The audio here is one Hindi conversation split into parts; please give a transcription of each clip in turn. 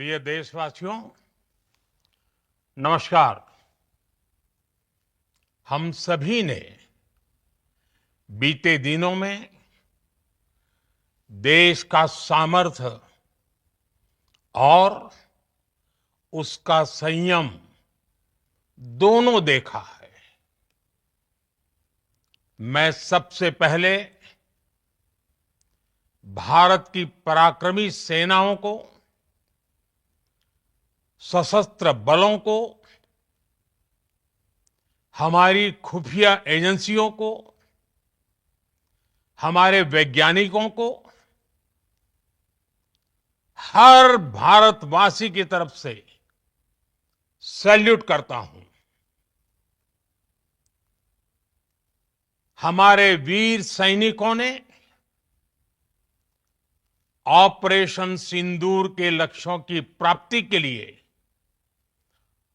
प्रिय देशवासियों, नमस्कार। हम सभी ने बीते दिनों में देश का सामर्थ्य और उसका संयम दोनों देखा है। मैं सबसे पहले भारत की पराक्रमी सेनाओं को, सशस्त्र बलों को, हमारी खुफिया एजेंसियों को, हमारे वैज्ञानिकों को, हर भारतवासी की तरफ से सैल्यूट करता हूं। हमारे वीर सैनिकों ने ऑपरेशन सिंदूर के लक्ष्यों की प्राप्ति के लिए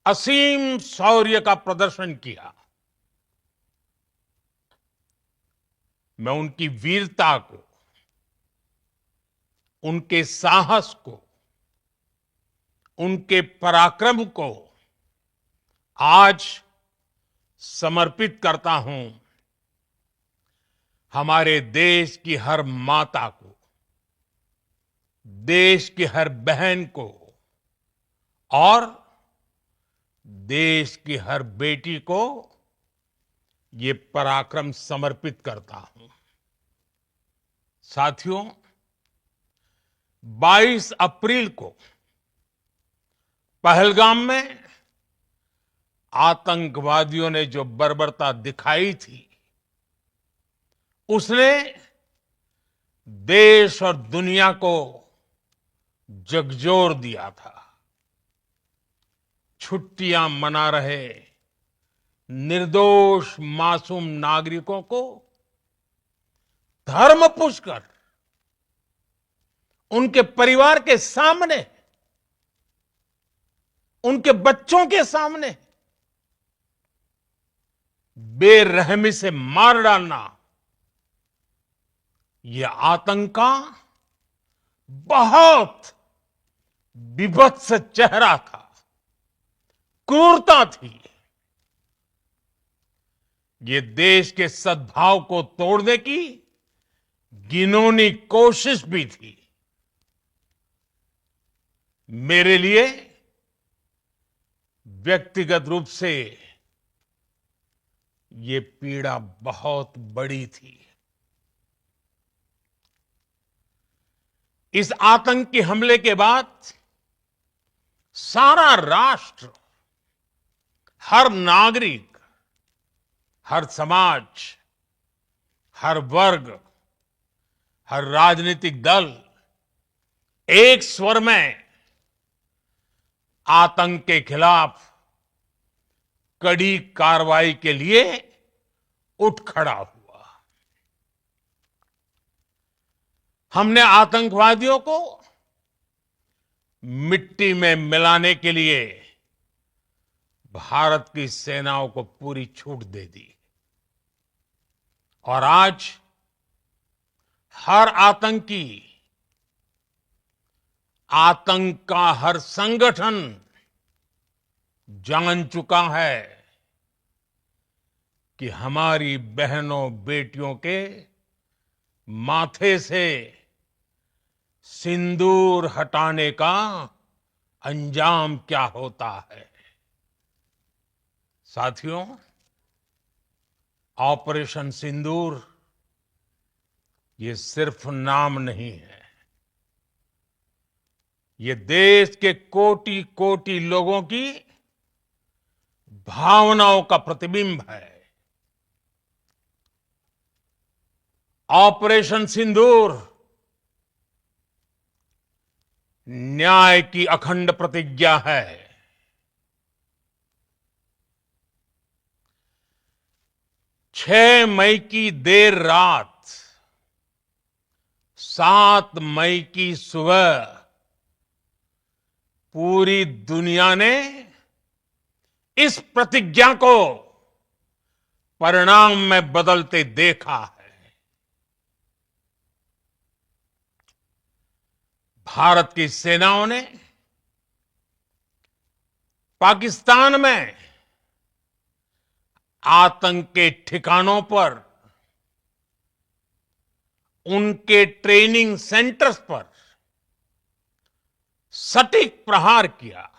असीम शौर्य का प्रदर्शन किया। मैं उनकी वीरता को, उनके साहस को, उनके पराक्रम को आज समर्पित करता हूं। हमारे देश की हर माता को, देश की हर बहन को और देश की हर बेटी को ये पराक्रम समर्पित करता हूं। साथियों, 22 अप्रैल को पहलगाम में आतंकवादियों ने जो बर्बरता दिखाई थी, उसने देश और दुनिया को झकझोर दिया था। छुट्टियां मना रहे निर्दोष मासूम नागरिकों को धर्म पूछकर उनके परिवार के सामने, उनके बच्चों के सामने बेरहमी से मार डालना, यह आतंक का बहुत विभत्स चेहरा था, क्रूरता थी। ये देश के सद्भाव को तोड़ने की घिनौनी कोशिश भी थी। मेरे लिए व्यक्तिगत रूप से ये पीड़ा बहुत बड़ी थी। इस आतंकी हमले के बाद सारा राष्ट्र, हर नागरिक, हर समाज, हर वर्ग, हर राजनीतिक दल एक स्वर में आतंक के खिलाफ कड़ी कार्रवाई के लिए उठ खड़ा हुआ। हमने आतंकवादियों को मिट्टी में मिलाने के लिए भारत की सेनाओं को पूरी छूट दे दी और आज हर आतंकी, आतंक का हर संगठन जान चुका है कि हमारी बहनों बेटियों के माथे से सिंदूर हटाने का अंजाम क्या होता है। साथियों, ऑपरेशन सिंदूर ये सिर्फ नाम नहीं है, ये देश के कोटि कोटि लोगों की भावनाओं का प्रतिबिंब है। ऑपरेशन सिंदूर न्याय की अखंड प्रतिज्ञा है। 6 मई की देर रात, 7 मई की सुबह पूरी दुनिया ने इस प्रतिज्ञा को परिणाम में बदलते देखा है। भारत की सेनाओं ने पाकिस्तान में आतंक के ठिकानों पर, उनके ट्रेनिंग सेंटर्स पर सटीक प्रहार किया।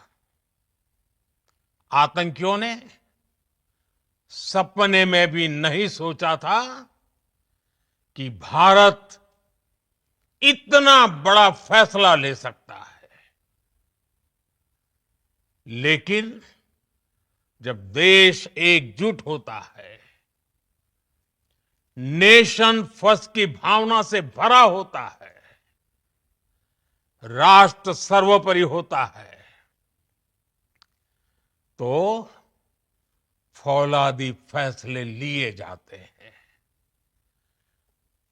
आतंकियों ने सपने में भी नहीं सोचा था कि भारत इतना बड़ा फैसला ले सकता है। लेकिन जब देश एकजुट होता है, नेशन फर्स्ट की भावना से भरा होता है, राष्ट्र सर्वोपरि होता है, तो फौलादी फैसले लिए जाते हैं,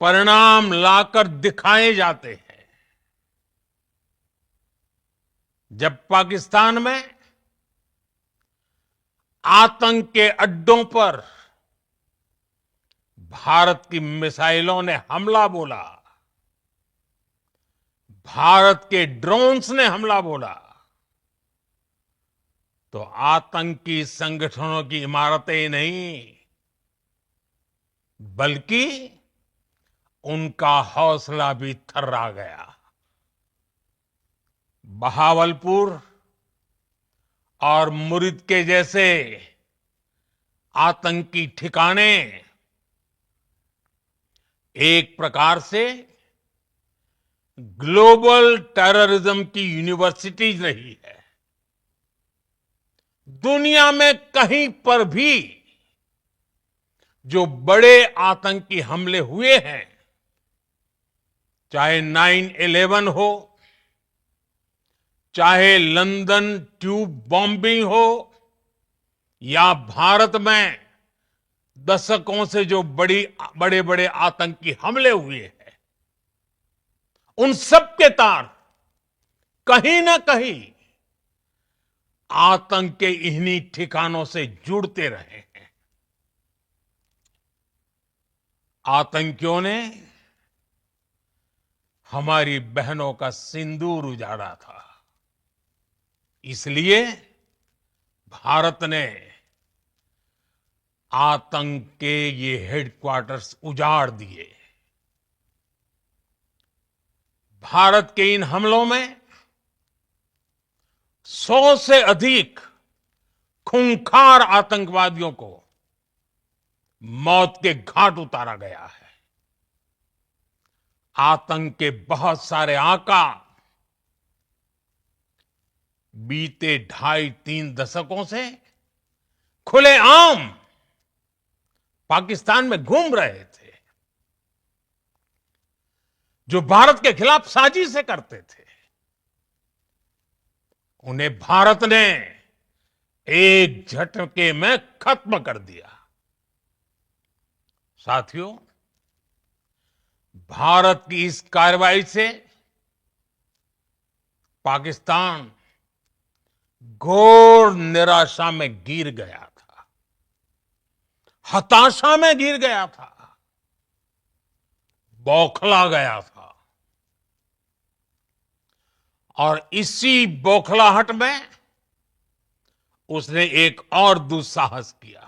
परिणाम लाकर दिखाए जाते हैं। जब पाकिस्तान में आतंक के अड्डों पर भारत की मिसाइलों ने हमला बोला, भारत के ड्रोन्स ने हमला बोला, तो आतंकी संगठनों की इमारतें नहीं, बल्कि उनका हौसला भी थर्रा गया। बहावलपुर और मुरिद के जैसे आतंकी ठिकाने एक प्रकार से ग्लोबल टेररिज्म की यूनिवर्सिटीज रही है। दुनिया में कहीं पर भी जो बड़े आतंकी हमले हुए हैं, चाहे 9/11 हो, चाहे लंदन ट्यूब बॉम्बिंग हो, या भारत में दशकों से जो बड़े बड़े आतंकी हमले हुए हैं, उन सब के तार कहीं ना कहीं आतंक के इन्हीं ठिकानों से जुड़ते रहे हैं। आतंकियों ने हमारी बहनों का सिंदूर उजाड़ा था, इसलिए भारत ने आतंक के ये हेडक्वार्टर्स उजाड़ दिए। भारत के इन हमलों में 100 से अधिक खूंखार आतंकवादियों को मौत के घाट उतारा गया है। आतंक के बहुत सारे आका बीते 2.5-3 दशकों से खुलेआम पाकिस्तान में घूम रहे थे, जो भारत के खिलाफ साजिशें करते थे। उन्हें भारत ने एक झटके में खत्म कर दिया। साथियों, भारत की इस कार्रवाई से पाकिस्तान घोर निराशा में गिर गया था, हताशा में गिर गया था, बौखला गया था। और इसी बौखलाहट में उसने एक और दुस्साहस किया।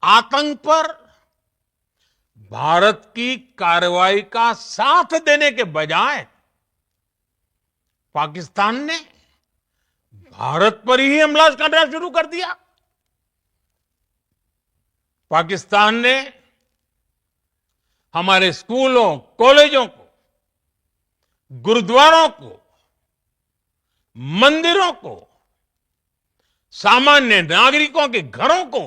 आतंक पर भारत की कार्रवाई का साथ देने के बजाय पाकिस्तान ने भारत पर ही हमला करना शुरू कर दिया। पाकिस्तान ने हमारे स्कूलों, कॉलेजों को, गुरुद्वारों को, मंदिरों को, सामान्य नागरिकों के घरों को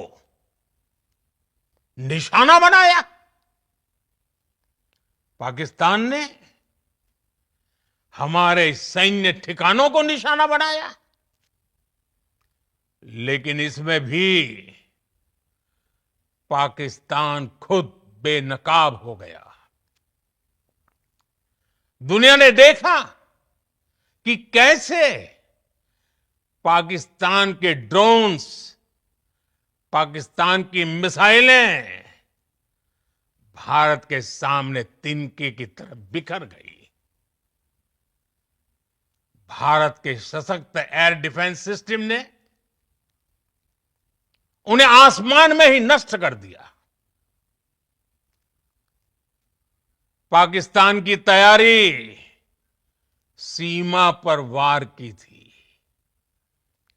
निशाना बनाया। पाकिस्तान ने हमारे सैन्य ठिकानों को निशाना बनाया। लेकिन इसमें भी पाकिस्तान खुद बेनकाब हो गया। दुनिया ने देखा कि कैसे पाकिस्तान के ड्रोन्स, पाकिस्तान की मिसाइलें भारत के सामने तिनके की तरह बिखर गई। भारत के सशक्त एयर डिफेंस सिस्टम ने उन्हें आसमान में ही नष्ट कर दिया। पाकिस्तान की तैयारी सीमा पर वार की थी,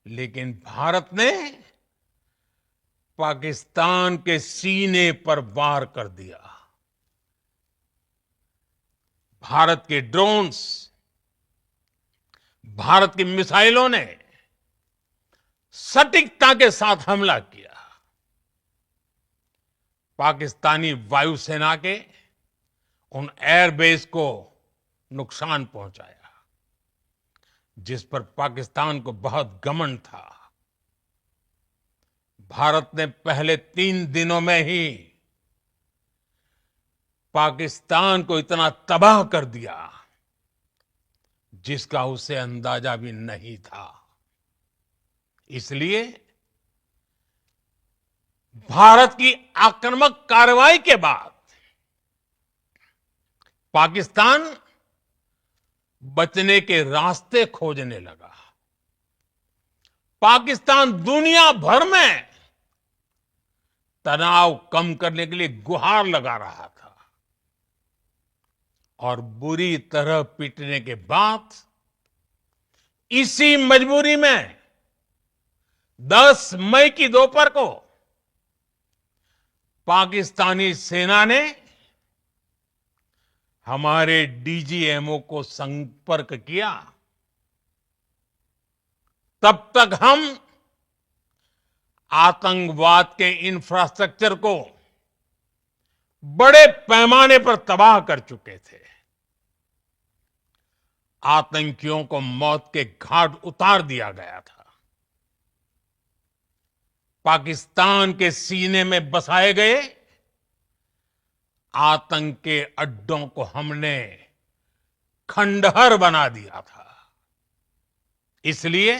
लेकिन भारत ने पाकिस्तान के सीने पर वार कर दिया। भारत के ड्रोन्स, भारत की मिसाइलों ने सटीकता के साथ हमला किया। पाकिस्तानी वायुसेना के उन एयरबेस को नुकसान पहुंचाया, जिस पर पाकिस्तान को बहुत घमंड था। भारत ने पहले 3 दिनों में ही पाकिस्तान को इतना तबाह कर दिया, जिसका उसे अंदाजा भी नहीं था। इसलिए भारत की आक्रामक कार्रवाई के बाद पाकिस्तान बचने के रास्ते खोजने लगा। पाकिस्तान दुनिया भर में तनाव कम करने के लिए गुहार लगा रहा था, और बुरी तरह पीटने के बाद इसी मजबूरी में 10 मई की दोपहर को पाकिस्तानी सेना ने हमारे डीजीएमओ को संपर्क किया। तब तक हम आतंकवाद के इंफ्रास्ट्रक्चर को बड़े पैमाने पर तबाह कर चुके थे। आतंकियों को मौत के घाट उतार दिया गया था। पाकिस्तान के सीने में बसाए गए आतंक के अड्डों को हमने खंडहर बना दिया था। इसलिए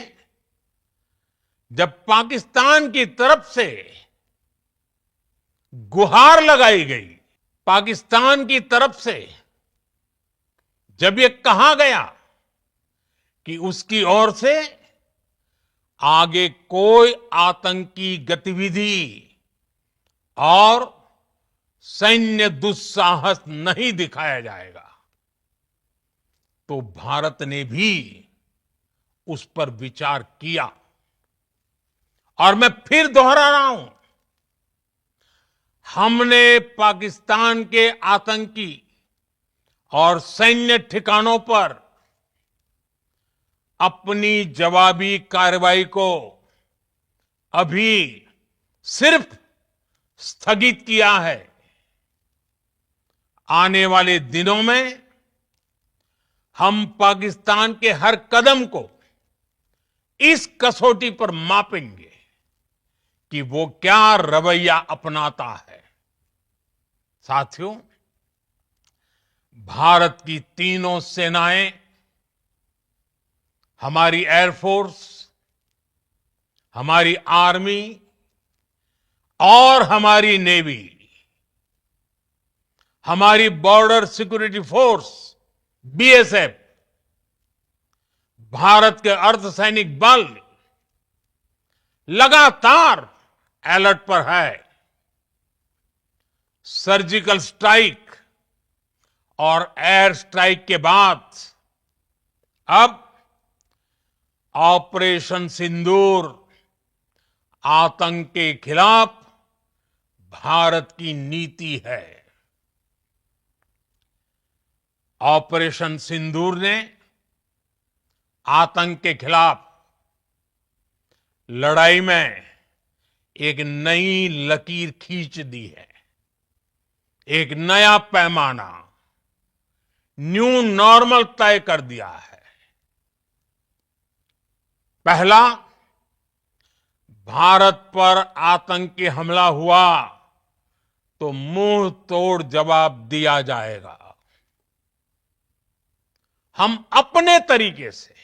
जब पाकिस्तान की तरफ से गुहार लगाई गई, पाकिस्तान की तरफ से जब ये कहा गया कि उसकी ओर से आगे कोई आतंकी गतिविधि और सैन्य दुस्साहस नहीं दिखाया जाएगा, तो भारत ने भी उस पर विचार किया। और मैं फिर दोहरा रहा हूं, हमने पाकिस्तान के आतंकी और सैन्य ठिकानों पर अपनी जवाबी कार्रवाई को अभी सिर्फ स्थगित किया है। आने वाले दिनों में हम पाकिस्तान के हर कदम को इस कसौटी पर मापेंगे कि वो क्या रवैया अपनाता है। साथियों, भारत की तीनों सेनाएं, हमारी एयरफोर्स, हमारी आर्मी और हमारी नेवी, हमारी border security force BSF, Bharat के अर्धसैनिक बल लगातार अलर्ट पर है। सर्जिकल स्ट्राइक और एयर स्ट्राइक के बाद अब ऑपरेशन सिंदूर आतंक के खिलाफ भारत की नीति है। ऑपरेशन सिंदूर ने आतंक के खिलाफ लड़ाई में एक नई लकीर खींच दी है, एक नया पैमाना, न्यू नॉर्मल तय कर दिया है। पहला, भारत पर आतंकी हमला हुआ तो मुंह तोड़ जवाब दिया जाएगा। हम अपने तरीके से,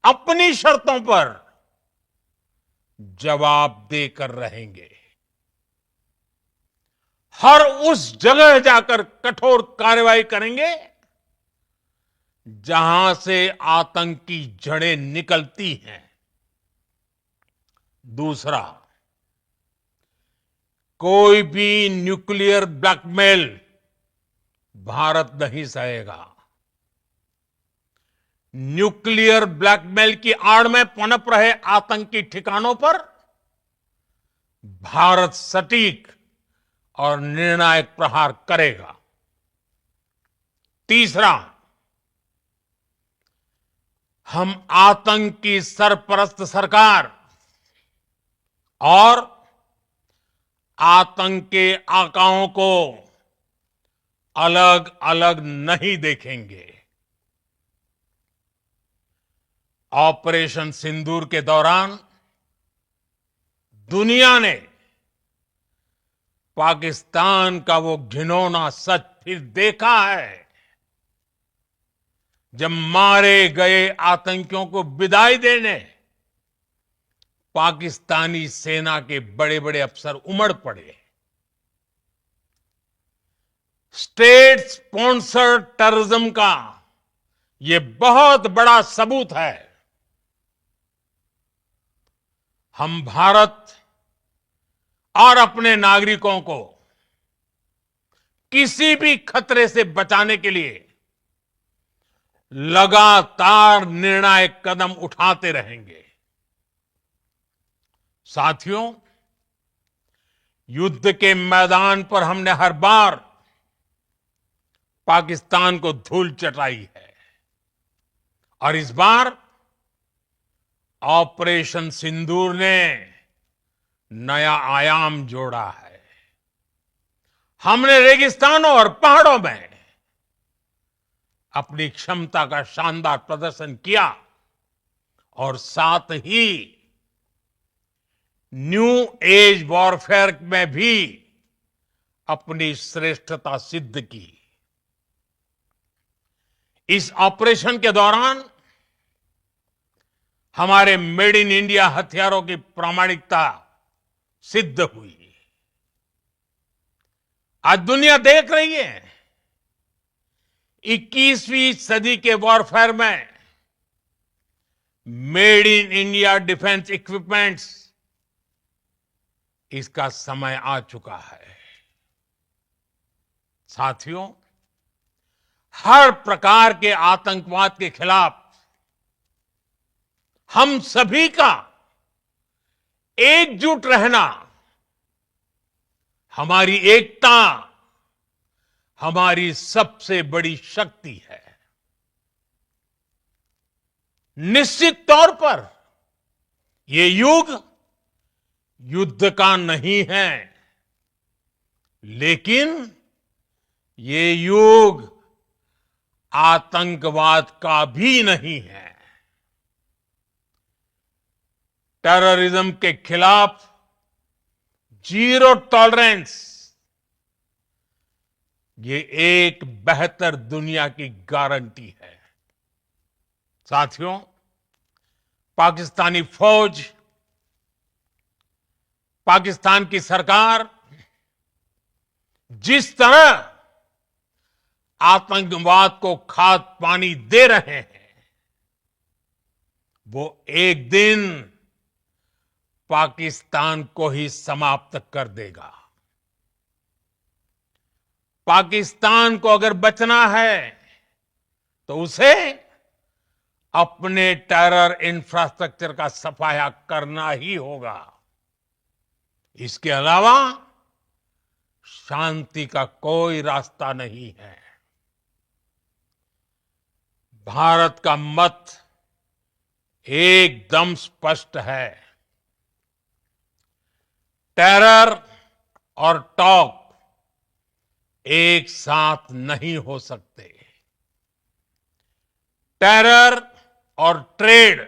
अपनी शर्तों पर जवाब देकर रहेंगे। हर उस जगह जाकर कठोर कार्रवाई करेंगे जहां से आतंक की जड़ें निकलती हैं। दूसरा, कोई भी न्यूक्लियर ब्लैकमेल भारत नहीं सहेगा। न्यूक्लियर ब्लैकमेल की आड़ में पनप रहे आतंकी ठिकानों पर भारत सटीक और निर्णायक प्रहार करेगा। तीसरा, हम आतंक की सरपरस्त सरकार और आतंक के आकाओं को अलग अलग नहीं देखेंगे। ऑपरेशन सिंदूर के दौरान दुनिया ने पाकिस्तान का वो घिनौना सच फिर देखा है, जब मारे गए आतंकियों को विदाई देने पाकिस्तानी सेना के बड़े बड़े अफसर उमड़ पड़े। स्टेट स्पॉन्सर्ड टेररिज्म का यह बहुत बड़ा सबूत है। हम भारत और अपने नागरिकों को किसी भी खतरे से बचाने के लिए लगातार निर्णायक कदम उठाते रहेंगे। साथियों, युद्ध के मैदान पर हमने हर बार पाकिस्तान को धूल चटाई है और इस बार ऑपरेशन सिंदूर ने नया आयाम जोड़ा है। हमने रेगिस्तानों और पहाड़ों में अपनी क्षमता का शानदार प्रदर्शन किया और साथ ही न्यू एज वॉरफेयर में भी अपनी श्रेष्ठता सिद्ध की। इस ऑपरेशन के दौरान हमारे मेड इन इंडिया हथियारों की प्रामाणिकता सिद्ध हुई। आज दुनिया देख रही है 21वीं सदी के वॉरफेयर में made in India defence equipments, इसका समय आ चुका है। साथियों, हर प्रकार के आतंकवाद के खिलाफ हम सभी का एकजुट रहना, हमारी एकता हमारी सबसे बड़ी शक्ति है। निश्चित तौर पर ये युग युद्ध का नहीं है, लेकिन ये युग आतंकवाद का भी नहीं है। टेररिज्म के खिलाफ जीरो टॉलरेंस, ये एक बेहतर दुनिया की गारंटी है। साथियों, पाकिस्तानी फौज, पाकिस्तान की सरकार जिस तरह आतंकवाद को खाद पानी दे रहे हैं, वो एक दिन पाकिस्तान को ही समाप्त कर देगा। पाकिस्तान को अगर बचना है तो उसे अपने टेरर इंफ्रास्ट्रक्चर का सफाया करना ही होगा। इसके अलावा शांति का कोई रास्ता नहीं है। भारत का मत एकदम स्पष्ट है। टेरर और टॉक एक साथ नहीं हो सकते। टेरर और ट्रेड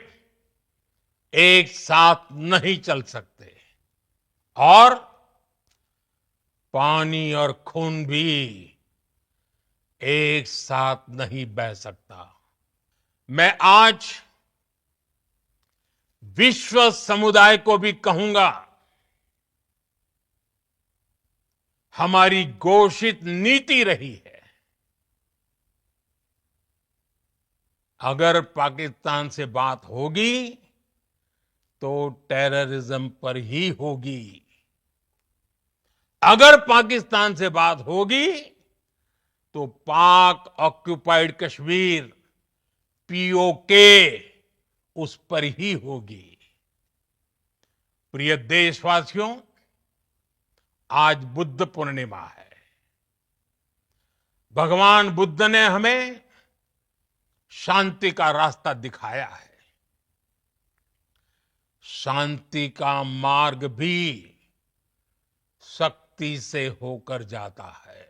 एक साथ नहीं चल सकते और पानी और खून भी एक साथ नहीं बह सकता। मैं आज विश्व समुदाय को भी कहूंगा, हमारी घोषित नीति रही है अगर पाकिस्तान से बात होगी तो टेररिज्म पर ही होगी। अगर पाकिस्तान से बात होगी तो पाक ऑक्युपाइड कश्मीर पीओके उस पर ही होगी। प्रिय देशवासियों, आज बुद्ध पूर्णिमा है। भगवान बुद्ध ने हमें शांति का रास्ता दिखाया है। शांति का मार्ग भी शक्ति से होकर जाता है।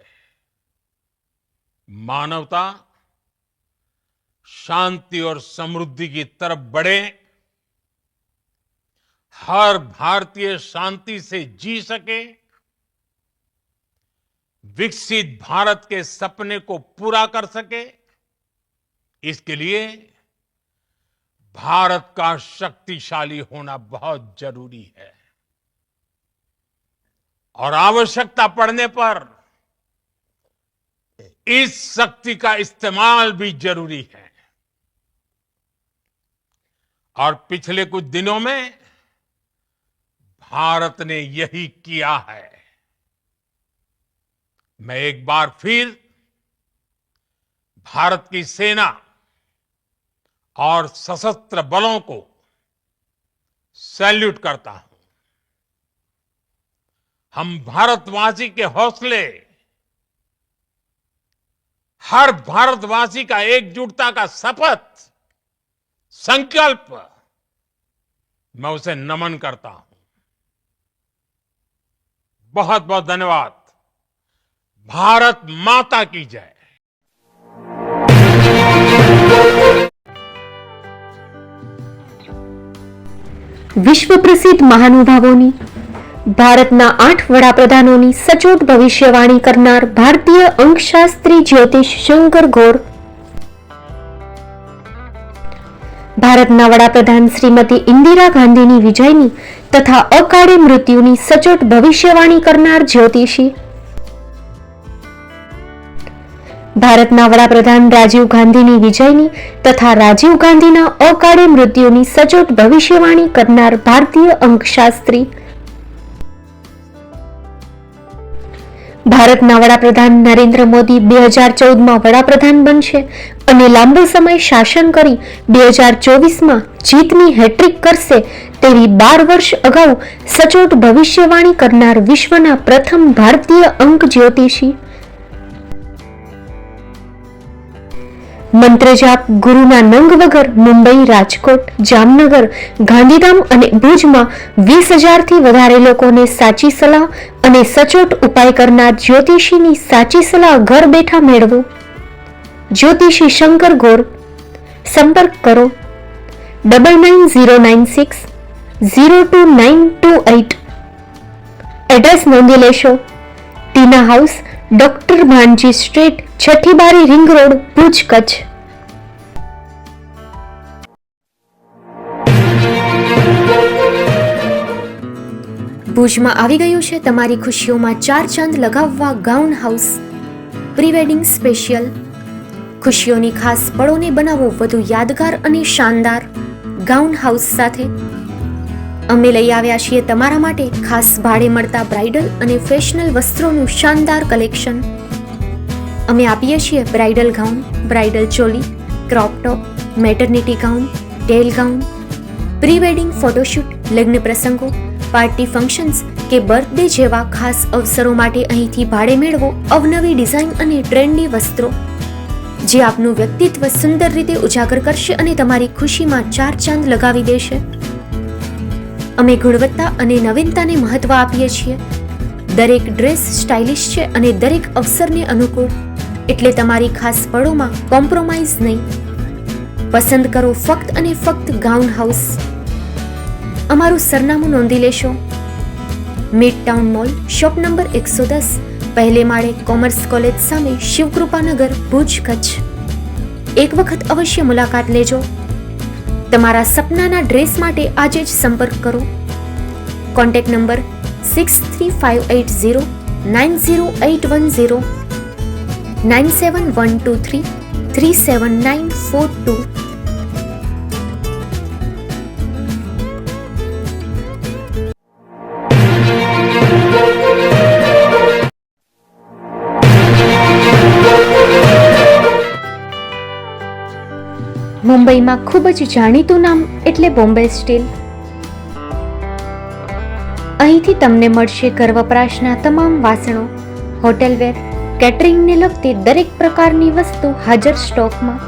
मानवता शांति और समृद्धि की तरफ बढ़े, हर भारतीय शांति से जी सके, विकसित भारत के सपने को पूरा कर सके, इसके लिए भारत का शक्तिशाली होना बहुत जरूरी है। और आवश्यकता पड़ने पर इस शक्ति का इस्तेमाल भी जरूरी है। और पिछले कुछ दिनों में भारत ने यही किया है। मैं एक बार फिर भारत की सेना और सशस्त्र बलों को सैल्यूट करता हूं। हम भारतवासी के हौसले, हर भारतवासी का एकजुटता का शपथ, संकल्प, मैं उसे नमन करता हूं। बहुत बहुत धन्यवाद। भारत माता की जय। વિશ્વ પ્રસિદ્ધ મહાનુભાવોની, ભારતના 8 વડાપ્રધાનોની સચોટ ભવિષ્યવાણી કરનાર ભારતીય અંકશાસ્ત્રી જ્યોતિષ શંકર ગોર, ભારતના વડાપ્રધાન શ્રીમતી ઇન્દિરા ગાંધીની વિજયની તથા અકાળે મૃત્યુની સચોટ ભવિષ્યવાણી કરનાર જ્યોતિષી, ભારતના વડાપ્રધાન રાજીવ ગાંધીની વિજયની તથા રાજીવ ગાંધીના અકાળે મૃત્યુની સચોટ ભવિષ્યવાણી કરનાર ભારતીય અંકશાસ્ત્રી, ભારતના વડાપ્રધાન નરેન્દ્ર મોદી 2014માં વડાપ્રધાન બનશે અને લાંબો સમય શાસન કરી 2024માં જીતની હેટ્રિક કરશે તેવી 12 વર્ષ અગાઉ સચોટ ભવિષ્યવાણી કરનાર વિશ્વના પ્રથમ ભારતીય અંક જ્યોતિષી, મંત્રજાપ ગુરુના નંગ વગર મુંબઈ, રાજકોટ, જામનગર, ગાંધીધામ અને ભુજમાં 20,000થી વધારે લોકોને સાચી સલાહ અને સચોટ ઉપાય કરનાર જ્યોતિષીની સાચી સલાહ ઘર બેઠા મેળવો। જ્યોતિષી શંકર ગોર। સંપર્ક કરો 9909602928। એડ્રેસ નોંધી લેશો। ટીના હાઉસ, ડોક્ટર ભાનજી સ્ટ્રીટ, છઠ્ઠી બારી, રિંગ રોડ, ભુજ, કચ્છ। ભુજમાં આવી ગયું છે તમારી ખુશીઓમાં 4 ચાંદ લગાવવા gown house pre wedding special. ખુશીઓની ખાસ પળોને બનાવો વધુ યાદગાર અને શાનદાર ગાઉન હાઉસ સાથે। અમે લઈ આવ્યા છીએ તમારા માટે ખાસ ભાડે મળતા બ્રાઇડલ અને ફેશનલ વસ્ત્રોનું શાનદાર કલેક્શન। અમે આપીએ છીએ bridal gown, bridal choli, crop top, maternity gown, tail gown, pre wedding photoshoot, લગ્ન પ્રસંગો, પાર્ટી ફંક્શન્સ કે બર્થડે જેવા ખાસ અવસરો માટે અહીંથી ભાડે મેળવો અવનવી ડિઝાઇન અને ટ્રેન્ડી વસ્ત્રો જે આપનું વ્યક્તિત્વ સુંદર રીતે ઉજાગર કરશે અને તમારી ખુશીમાં 4 ચાંદ લગાવી દેશે। અમે ગુણવત્તા અને નવીનતાને મહત્વ આપીએ છીએ। દરેક ડ્રેસ સ્ટાઇલિશ છે અને દરેક અવસરને અનુકૂળ, એટલે તમારી ખાસ પળોમાં કોમ્પ્રોમાઇઝ નહીં। પસંદ કરો ફક્ત અને ફક્ત ગાઉન હાઉસ। અમારું સરનામું નોંધી લેશો। Mid town mall, shop number 110, પહેલે માળે, કોમર્સ કોલેજ સામે, શિવકૃપાનગર, ભુજ, કચ્છ। એક વખત અવશ્ય મુલાકાત લેજો। તમારા સપનાના ડ્રેસ માટે આજે જ સંપર્ક કરો। Contact number 6358090810, 9712337942। મુંબઈમાં ખૂબ જ જાણીતું નામ એટલે બોમ્બે સ્ટીલ. અહીંથી તમને મળશે ઘર વપરાશના તમામ વાસણો, હોટેલવેર, કેટરિંગને લગતી દરેક પ્રકારની વસ્તુ હાજર સ્ટોકમાં.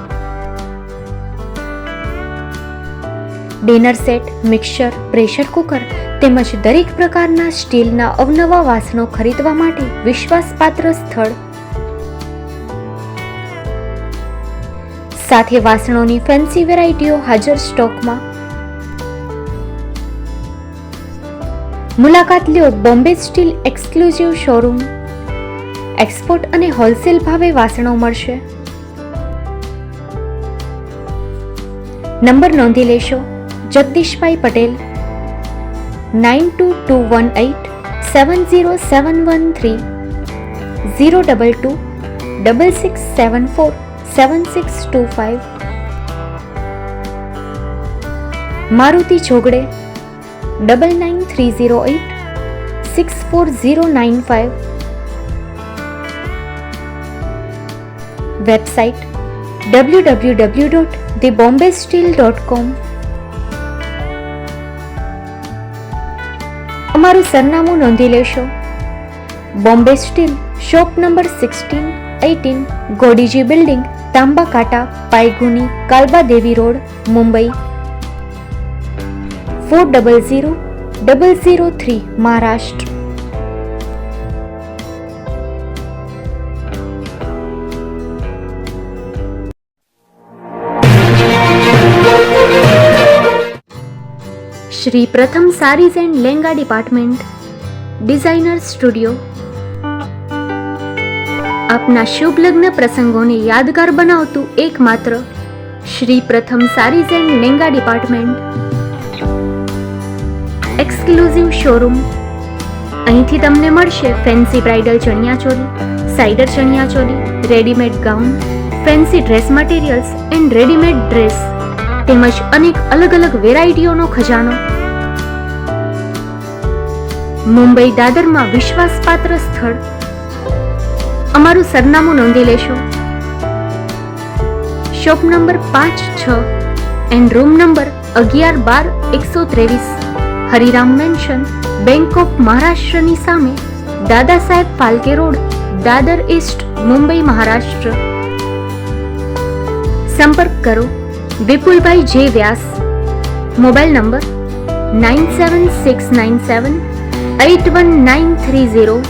Dinner set, mixer, pressure cooker તેમજ દરેક પ્રકારના સ્ટીલના અવનવા વાસણો ખરીદવા માટે વિશ્વાસપાત્ર સ્થળ. સાથે વાસણોની ફેન્સી વેરાયટીઓ હાજર સ્ટોકમાં. મુલાકાત લ્યો Bombay steel exclusive showroom. Export અને હોલસેલ ભાવે વાસણો મળશે. નંબર નોંધી લેશો. જગદીશભાઈ પટેલ, 9221870713, 02266747625. મારુતિ જોગડે, 9930864095. Website www.thebombasteel.com. અમારું સરનામું નોંધી લેશો. Bombay steel, shop number 16-18, Godiji building, Tamba Kanta, Pydhonie, Kalba Devi road, Mumbai 400003, Maharashtra. Shri Pratham sarees and lenga department, designer studio. આપના શુભ લગ્ન પ્રસંગોને યાદગાર બનાવતું એકમાત્ર Shri Pratham sarees and lenga department. Exclusive showroom. અહીંથી તમને મળશે fancy bridal chaniya choli, cider chaniya choli, readymade gown, fancy dress materials and readymade dress તેમજ અનેક અલગ અલગ વેરાયટીઓનો ખજાનો. મુંબઈ દાદરમાં વિશ્વાસપાત્ર સ્થળ. અમારું સરનામું નોંધી લેશો. Shop number 5-6 and room number 11-12-123, Hariram mansion, bank of મહારાષ્ટ્રની સામે, દાદા સાહેબ ફાલ્કે રોડ, દાદર ઈસ્ટ, મુંબઈ, મહારાષ્ટ્ર. સંપર્ક કરો વિપુલભાઈ જે વ્યાસ. Mobile number 9769781930,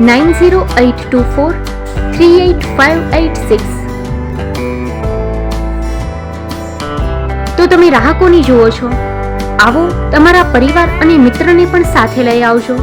9082438586. તો તમે રાહ કોની જુઓ છો? આવો, તમારા પરિવાર અને મિત્રને પણ સાથે લઈ આવજો.